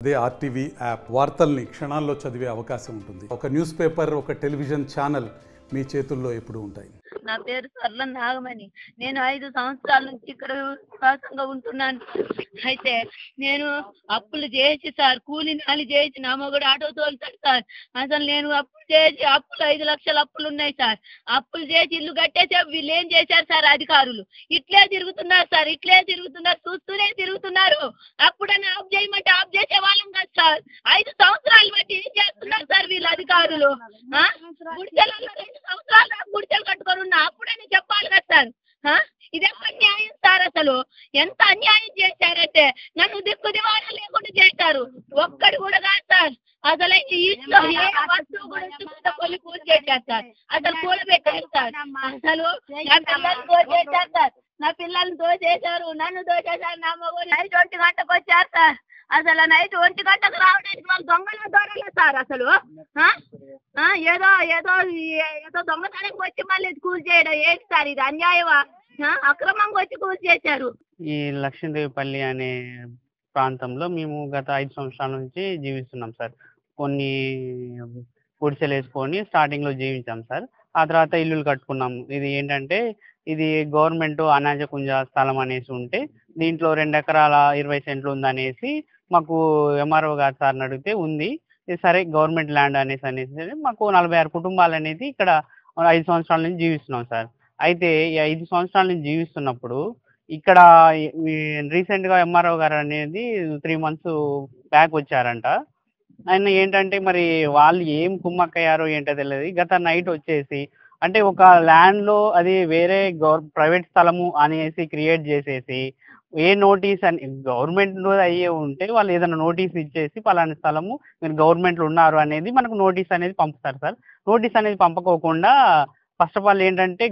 అదే RTV app వార్తల్ని క్షణాల్లో చదివే అవకాశం ఉంటుంది. ఒక న్యూస్ పేపర్, ఒక టెలివిజన్ ఛానల్ మీ చేతుల్లో ఎప్పుడూ ఉంటాయి. నా పేరు సర్ల నాగమణి. నేను 5 సంవత్సరాల నుంచి ఇక్కడ విశ్వాసంగా ఉంటున్నాను. అయితే నేను అప్పులు చేసి సార్, కూలి నాలి చేసి, నా మొగుడు ఆటో తోలుతాడు సార్. అసలు నేను అప్పులు చేసి 5 లక్షల అప్పులు ఉన్నాయి సార్. అప్పులు చేసి ఇల్లు కట్టేసే వీళ్ళు ఏం చేశారు సార్ అధికారులు? ఇట్లే తిరుగుతున్నారు సార్, ఇట్లే తిరుగుతున్నారు, చూస్తూనే తిరుగుతున్నారు. అప్పుడన్నా ఆఫ్ చేయమంటే ఆఫ్ చేసే వాళ్ళం కాదు సార్. 5 సంవత్సరాలు బట్టి ఏం చేస్తున్నారు సార్ వీళ్ళు అధికారులు? గుడిసెలలో 2 సంవత్సరాలు గుడిసెలు కట్టుకొని ఉన్నా, అప్పుడైనా చెప్పాలి కదా సార్. ఇదే అన్యాయం సార్. అసలు ఎంత అన్యాయం చేశారంటే నన్ను దిక్కు దివాణం లేకుండా చేశారు. ఒక్కడు కూడా కాదు సార్. అసలు ఇంట్లో ఏ వస్తువు కూడా కొలి పూజ చేశారు సార్. అసలు పూల పెట్టారు సార్. అసలు నా పిల్లల్ని దోచేశారు సార్. నా పిల్లల్ని దోచేశారు, నన్ను దోచేశారు. నా మగవాళ్ళు నైట్ 1 గంటకు వచ్చారు సార్. అసలు నైట్ 1 గంటకు రావడానికి వాళ్ళు దొంగలు దొరలేదు సార్. అసలు ఏదో ఏదో ఏదో దొంగతనానికి వచ్చి మళ్ళీ కూల్ చేయడం ఏంటి సార్? ఇది అన్యాయమా? అక్రమంగా వచ్చి కూల్ చేశారు. ఈ లక్ష్మీదేవిపల్లి అనే ప్రాంతంలో మేము గత 5 సంవత్సరాల నుంచి జీవిస్తున్నాం సార్. కొన్ని గుడిసెలు వేసుకొని స్టార్టింగ్లో జీవించాం సార్. ఆ తర్వాత ఇల్లులు కట్టుకున్నాం. ఇది ఏంటంటే ఇది గవర్నమెంట్ అనాజకుంజ స్థలం అనేసి ఉంటే దీంట్లో 2 ఎకరాల 20 సెంట్లు ఉందనేసి మాకు ఎంఆర్ఓ గారు సార్ని అడిగితే ఉంది. ఇది సరే గవర్నమెంట్ ల్యాండ్ అనేసి మాకు 46 కుటుంబాలు అనేది ఇక్కడ 5 సంవత్సరాల నుంచి జీవిస్తున్నాం సార్. అయితే ఈ 5 సంవత్సరాల నుంచి జీవిస్తున్నప్పుడు ఇక్కడ రీసెంట్గా ఎంఆర్ఓ గారు అనేది 3 మంత్స్ బ్యాక్ వచ్చారంట. ఆయన ఏంటంటే మరి వాళ్ళు ఏం కుమ్మక్కయ్యారో ఏంటో తెలియదు. గత నైట్ వచ్చేసి అంటే ఒక ల్యాండ్లో అది వేరే ప్రైవేట్ స్థలము అనేసి క్రియేట్ చేసేసి ఏ నోటీస్ అని గవర్నమెంట్లో అయ్యే ఉంటే వాళ్ళు ఏదైనా నోటీస్ ఇచ్చేసి పలానా స్థలము మీరు గవర్నమెంట్లో ఉన్నారు అనేది మనకు నోటీస్ అనేది పంపుతారు సార్. నోటీస్ అనేది పంపకోకుండా ఫస్ట్ ఆఫ్ ఆల్ ఏంటంటే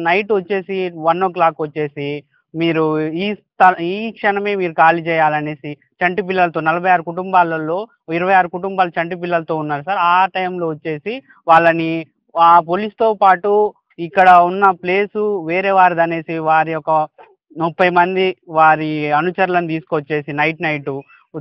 నైట్ వచ్చేసి 1 o'clock వచ్చేసి మీరు ఈ క్షణమే మీరు ఖాళీ చేయాలనేసి చంటి పిల్లలతో 46 కుటుంబాలలో 26 కుటుంబాలు చంటి పిల్లలతో ఉన్నారు సార్. ఆ టైంలో వచ్చేసి వాళ్ళని ఆ పోలీస్తో పాటు ఇక్కడ ఉన్న ప్లేసు వేరే వారిది అనేసి వారి యొక్క 30 మంది వారి అనుచరులను తీసుకొచ్చేసి నైట్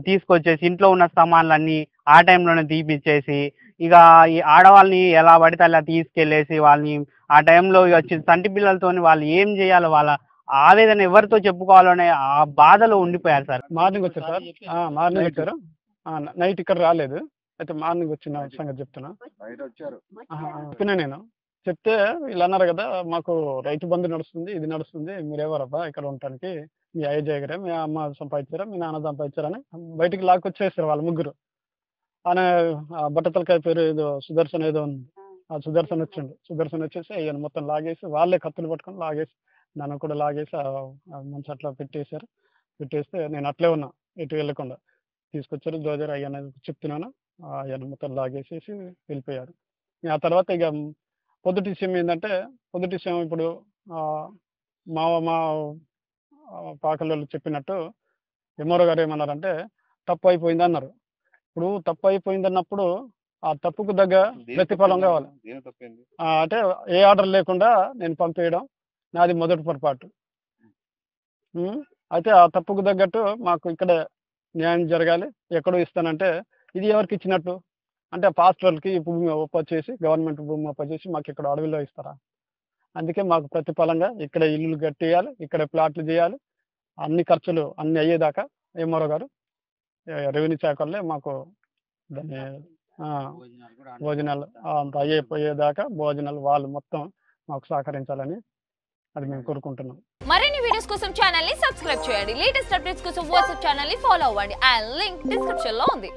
తీసుకొచ్చేసి ఇంట్లో ఉన్న సామాన్లన్నీ ఆ టైంలోనే తీపిచ్చేసి ఇక ఈ ఆడవాళ్ళని ఎలా పడితే అలా తీసుకెళ్ళేసి వాళ్ళని ఆ టైంలో వచ్చి చంటి పిల్లలతోని వాళ్ళు ఏం చేయాలో వాళ్ళ ఆవేదన ఎవరితో చెప్పుకోవాలనే ఆ బాధలో ఉండిపోయారు సార్. మార్నింగ్ వచ్చారు సార్. మార్నింగ్ వచ్చారు, నైట్ ఇక్కడ రాలేదు. అయితే మార్నింగ్ వచ్చిన సంగతి చెప్తున్నా. చెప్పినా నేను చెప్తే వీళ్ళు అన్నారు కదా, మాకు రైతు బంధు నడుస్తుంది, ఇది నడుస్తుంది, మీరెవరబ్బా ఇక్కడ ఉండటానికి? మీ అయ్య దగ్గరే మీ అమ్మ సంపాదించారా, మీ నాన్న సంపాదించారని బయటికి లాక్కొచ్చేస్తారు వాళ్ళు ముగ్గురు. ఆయన బట్టతలకాయ పేరు ఏదో సుదర్శన్ ఏదో ఉంది. ఆ సుదర్శన్ వచ్చేసి అయ్యాను మొత్తం లాగేసి వాళ్ళే కత్తులు పట్టుకొని లాగేసి నన్ను కూడా లాగేసి మంచి అట్లా పెట్టేస్తే నేను అట్లే ఉన్నా, ఎటు వెళ్ళకుండా తీసుకొచ్చారు. జోజర్ అయ్యాను చెప్తున్నాను, అయ్యాను మొత్తం లాగేసేసి వెళ్ళిపోయారు. ఆ తర్వాత ఇక పొద్దుటి విషయం ఏంటంటే, ఇప్పుడు మా పాకల్లో చెప్పినట్టు ఎంఆర్ఓ గారు ఏమన్నారంటే తప్పు అయిపోయింది అన్నారు. ఇప్పుడు తప్పు అయిపోయింది అన్నప్పుడు ఆ తప్పుకు తగ్గ ప్రతిఫలం కావాలి. అంటే ఏ ఆర్డర్ లేకుండా నేను పంపేయడం నాది మొదటి పొరపాటు. అయితే ఆ తప్పుకు తగ్గట్టు మాకు ఇక్కడ న్యాయం జరగాలి. ఎక్కడో ఇస్తానంటే ఇది ఎవరికి ఇచ్చినట్టు? అంటే పాస్టర్లకి భూమి ఒప్పచేసి, గవర్నమెంట్ భూమి ఒప్పచేసి మాకు ఇక్కడ అడవిలో ఇస్తారా? అందుకే మాకు ప్రతిఫలంగా ఇక్కడ ఇల్లులు కట్టేయాలి, ఇక్కడ ప్లాట్లు చేయాలి. అన్ని ఖర్చులు అన్ని అయ్యేదాకా ఎంఆర్ఓ గారు రెవెన్యూ శాఖల్లో మాకు దాన్ని భోజనాలు అంత అయ్యేదాకా భోజనాలు వాళ్ళు మొత్తం మాకు సహకరించాలని అది మేము కోరుకుంటున్నాం. మరిన్ని వీడియోస్ కోసం ఛానల్ ని సబ్స్క్రైబ్ చేయండి. లేటెస్ట్ అప్డేట్స్ కోసం వాట్సాప్ ఛానల్ ని ఫాలో అవ్వండి. ఆ లింక్ డిస్క్రిప్షన్ లో ఉంది.